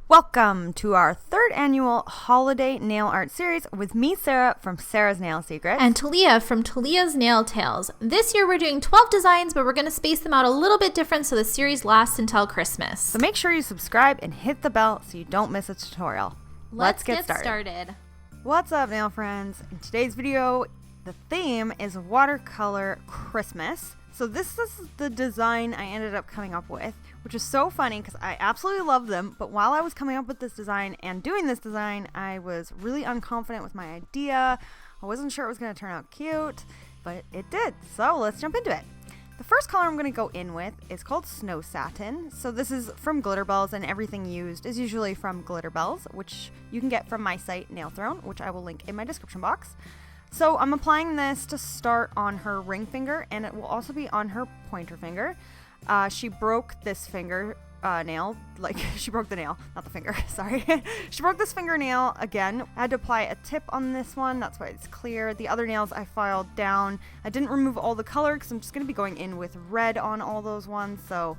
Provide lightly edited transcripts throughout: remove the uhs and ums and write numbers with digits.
Welcome to our third annual holiday nail art series with me, Sarah, from Sarah's Nail Secrets. And Talia from Talia's Nail Tales. This year we're doing 12 designs, but we're going to space them out a little bit different so the series lasts until Christmas. So make sure you subscribe and hit the bell so you don't miss a tutorial. Let's get started. What's up, nail friends? In today's video, the theme is watercolor Christmas. So this is the design I ended up coming up with, which is so funny because I absolutely love them. But while I was coming up with this design and doing this design, I was really unconfident with my idea. I wasn't sure it was going to turn out cute, but it did. So let's jump into it. The first color I'm going to go in with is called Snow Satin. So this is from Glitterbels, and everything used is usually from Glitterbels, which you can get from my site, Nail Throne, which I will link in my description box. So I'm applying this to start on her ring finger, and it will also be on her pointer finger. She broke this finger nail, like she broke the nail, not the finger, sorry. She broke this fingernail again. I had to apply a tip on this one, that's why it's clear. The other nails I filed down. I didn't remove all the color because I'm just going to be going in with red on all those ones, so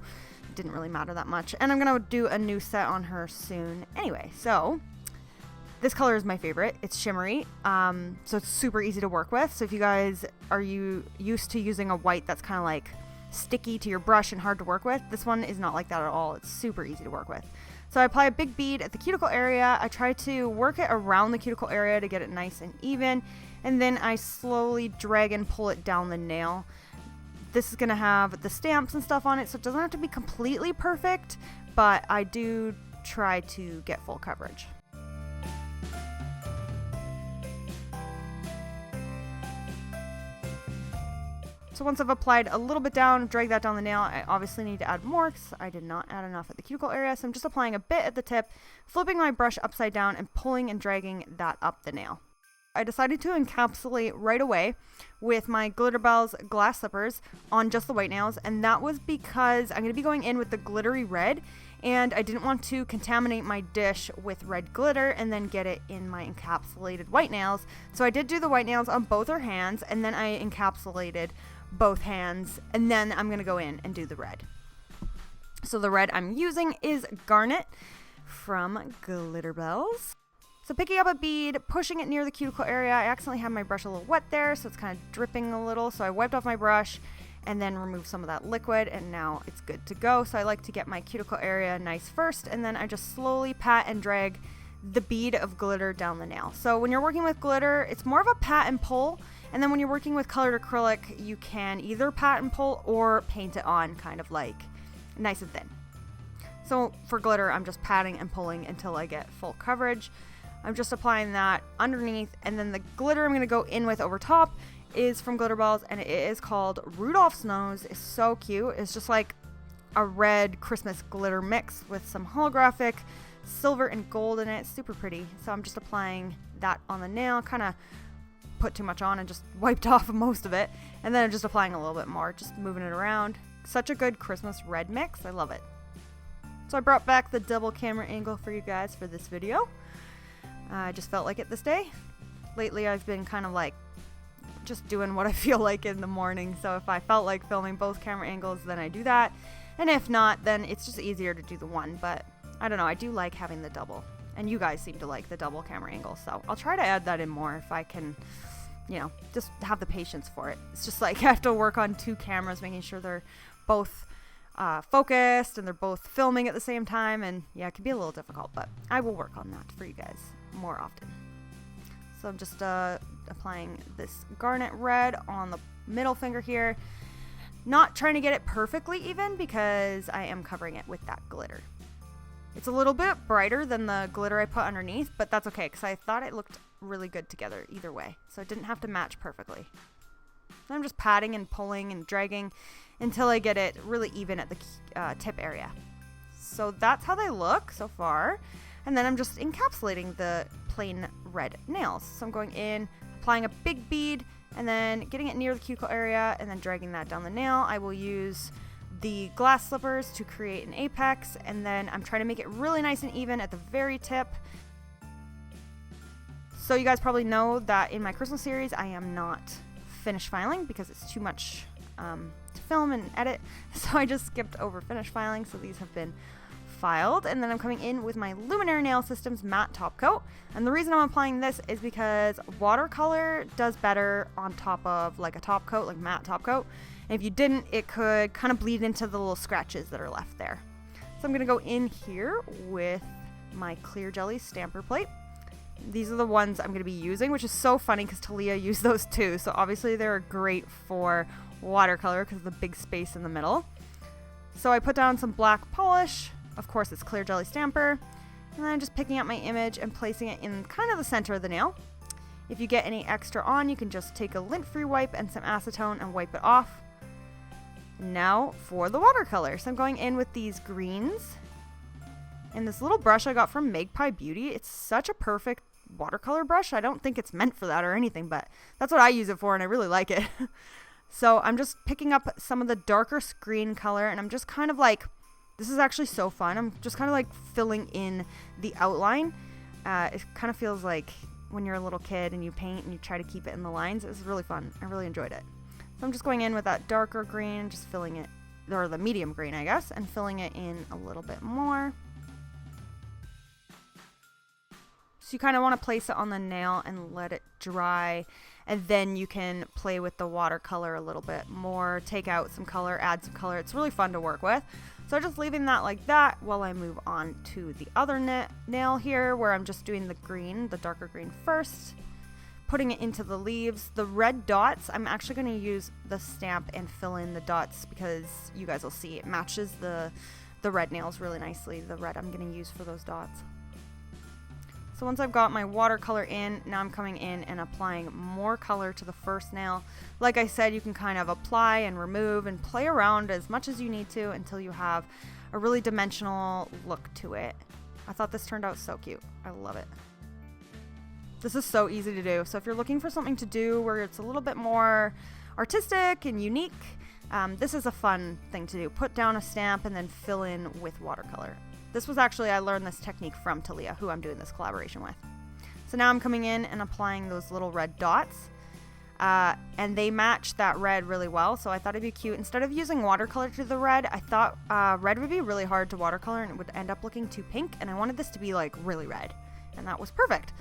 it didn't really matter that much. And I'm going to do a new set on her soon. Anyway, so this color is my favorite. It's shimmery, so it's super easy to work with. So if you guys are used to using a white that's kind of like sticky to your brush and hard to work with, this one is not like that at all. It's super easy to work with. So I apply a big bead at the cuticle area. I try to work it around the cuticle area to get it nice and even, and then I slowly drag and pull it down the nail. This is going to have the stamps and stuff on it, so it doesn't have to be completely perfect, but I do try to get full coverage. So once I've applied a little bit down, drag that down the nail, I obviously need to add more because I did not add enough at the cuticle area. So I'm just applying a bit at the tip, flipping my brush upside down and pulling and dragging that up the nail. I decided to encapsulate right away with my Glitterbels glass slippers on just the white nails, and that was because I'm going to be going in with the glittery red, and I didn't want to contaminate my dish with red glitter and then get it in my encapsulated white nails. So I did do the white nails on both her hands, and then I encapsulated both hands, and then I'm gonna go in and do the red. So the red I'm using is Garnet from Glitterbels. So picking up a bead, pushing it near the cuticle area. I accidentally had my brush a little wet there, so it's kind of dripping a little, so I wiped off my brush and then removed some of that liquid, and now it's good to go. So I like to get my cuticle area nice first, and then I just slowly pat and drag the bead of glitter down the nail. So when you're working with glitter, it's more of a pat and pull. And then when you're working with colored acrylic, you can either pat and pull or paint it on kind of like nice and thin. So for glitter, I'm just patting and pulling until I get full coverage. I'm just applying that underneath, and then the glitter I'm going to go in with over top is from Glitterbels, and it is called Rudolph's Nose. It's so cute. It's just like a red Christmas glitter mix with some holographic silver and gold in it. It's super pretty. So I'm just applying that on the nail, kind of put too much on and just wiped off most of it, and then I'm just applying a little bit more, just moving it around. Such a good Christmas red mix. I love it. So I brought back the double camera angle for you guys for this video. I just felt like it this day. Lately I've been kind of like just doing what I feel like in the morning, so if I felt like filming both camera angles, then I do that, and if not, then it's just easier to do the one. But I don't know, I do like having the double, and you guys seem to like the double camera angle, so I'll try to add that in more if I can, you know, just have the patience for it. It's just like I have to work on two cameras, making sure they're both focused and they're both filming at the same time, and yeah, it can be a little difficult, but I will work on that for you guys more often. So I'm just applying this Garnet red on the middle finger here, not trying to get it perfectly even because I am covering it with that glitter. It's a little bit brighter than the glitter I put underneath, but that's okay because I thought it looked really good together either way, so it didn't have to match perfectly. So I'm just patting and pulling and dragging until I get it really even at the tip area. So that's how they look so far, and then I'm just encapsulating the plain red nails. So I'm going in, applying a big bead, and then getting it near the cuticle area, and then dragging that down the nail. I will use the glass slippers to create an apex, and then I'm trying to make it really nice and even at the very tip. So you guys probably know that in my Christmas series I am not finish filing because it's too much to film and edit, so I just skipped over finish filing. So these have been filed, and then I'm coming in with my Luminary Nail Systems matte top coat. And the reason I'm applying this is because watercolor does better on top of like a top coat, like matte top coat. And if you didn't, it could kind of bleed into the little scratches that are left there. So I'm going to go in here with my clear jelly stamper plate. These are the ones I'm going to be using, which is so funny because Talia used those too. So obviously they're great for watercolor because of the big space in the middle. So I put down some black polish. Of course, it's clear jelly stamper. And then I'm just picking up my image and placing it in kind of the center of the nail. If you get any extra on, you can just take a lint-free wipe and some acetone and wipe it off. Now for the watercolor. So I'm going in with these greens. And this little brush I got from Magpie Beauty. It's such a perfect watercolor brush. I don't think it's meant for that or anything, but that's what I use it for and I really like it. So I'm just picking up some of the darker green color and I'm just kind of like, this is actually so fun. I'm just kind of like filling in the outline. It kind of feels like when you're a little kid and you paint and you try to keep it in the lines. It was really fun. I really enjoyed it. So I'm just going in with that darker green, just filling it, or the medium green, I guess, and filling it in a little bit more. So you kind of want to place it on the nail and let it dry, and then you can play with the watercolor a little bit more, take out some color, add some color. It's really fun to work with. So I'm just leaving that like that while I move on to the other nail here, where I'm just doing the green, the darker green first, putting it into the leaves. The red dots, I'm actually going to use the stamp and fill in the dots because you guys will see it matches the red nails really nicely, the red I'm going to use for those dots. So once I've got my watercolor in, now I'm coming in and applying more color to the first nail. Like I said, you can kind of apply and remove and play around as much as you need to until you have a really dimensional look to it. I thought this turned out so cute. I love it. This is so easy to do. So if you're looking for something to do where it's a little bit more artistic and unique, this is a fun thing to do. Put down a stamp and then fill in with watercolor. This was actually, I learned this technique from Talia, who I'm doing this collaboration with. So now I'm coming in and applying those little red dots. And they match that red really well, so I thought it'd be cute. Instead of using watercolor to the red, I thought red would be really hard to watercolor and it would end up looking too pink, and I wanted this to be like really red. And that was perfect.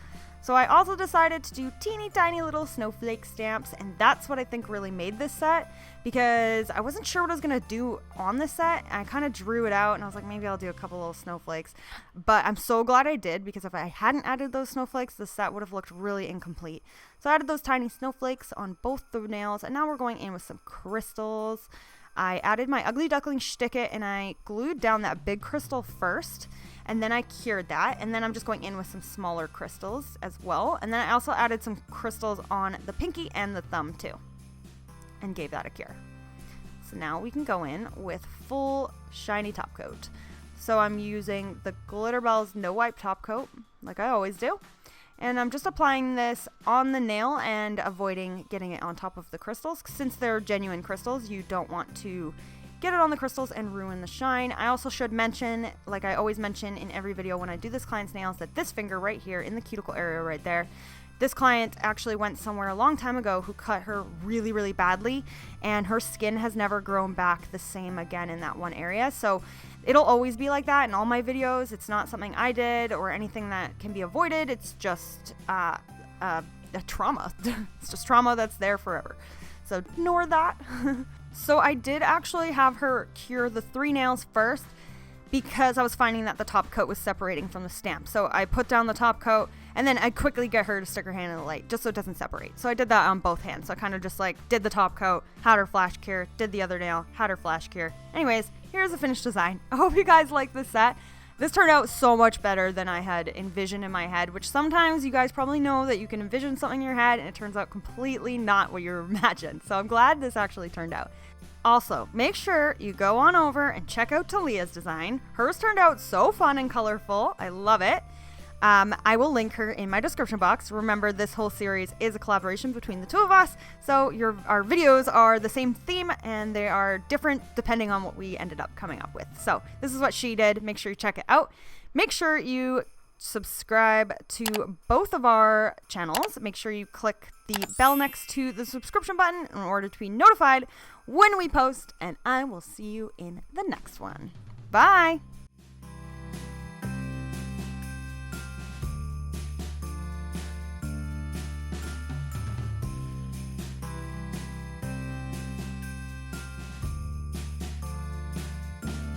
So I also decided to do teeny tiny little snowflake stamps, and that's what I think really made this set, because I wasn't sure what I was going to do on this set. I kind of drew it out and I was like, maybe I'll do a couple little snowflakes, but I'm so glad I did, because if I hadn't added those snowflakes, the set would have looked really incomplete. So I added those tiny snowflakes on both the nails, and now we're going in with some crystals. I added my Ugly Duckling Schtik It, and I glued down that big crystal first, and then I cured that, and then I'm just going in with some smaller crystals as well. And then I also added some crystals on the pinky and the thumb too, and gave that a cure. So now we can go in with full shiny top coat. So I'm using the Glitterbels No Wipe top coat, like I always do. And I'm just applying this on the nail and avoiding getting it on top of the crystals. Since they're genuine crystals, you don't want to get it on the crystals and ruin the shine. I also should mention, like I always mention in every video when I do this client's nails, that this finger right here in the cuticle area right there, this client actually went somewhere a long time ago who cut her really, really badly, and her skin has never grown back the same again in that one area. So it'll always be like that in all my videos. It's not something I did or anything that can be avoided. It's just a trauma. It's just trauma that's there forever. So ignore that. So I did actually have her cure the 3 nails first, because I was finding that the top coat was separating from the stamp. So I put down the top coat, and then I quickly get her to stick her hand in the light just so it doesn't separate. So I did that on both hands. So I kind of just like did the top coat, had her flash cure, did the other nail, had her flash cure. Anyways, here's the finished design. I hope you guys like this set. This turned out so much better than I had envisioned in my head, which sometimes you guys probably know that you can envision something in your head and it turns out completely not what you imagined. So I'm glad this actually turned out. Also, make sure you go on over and check out Talia's design. Hers turned out so fun and colorful. I love it. I will link her in my description box. Remember, this whole series is a collaboration between the two of us, so our videos are the same theme and they are different depending on what we ended up coming up with. So this is what she did. Make sure you check it out. Make sure you subscribe to both of our channels. Make sure you click the bell next to the subscription button in order to be notified when we post, and I will see you in the next one. Bye!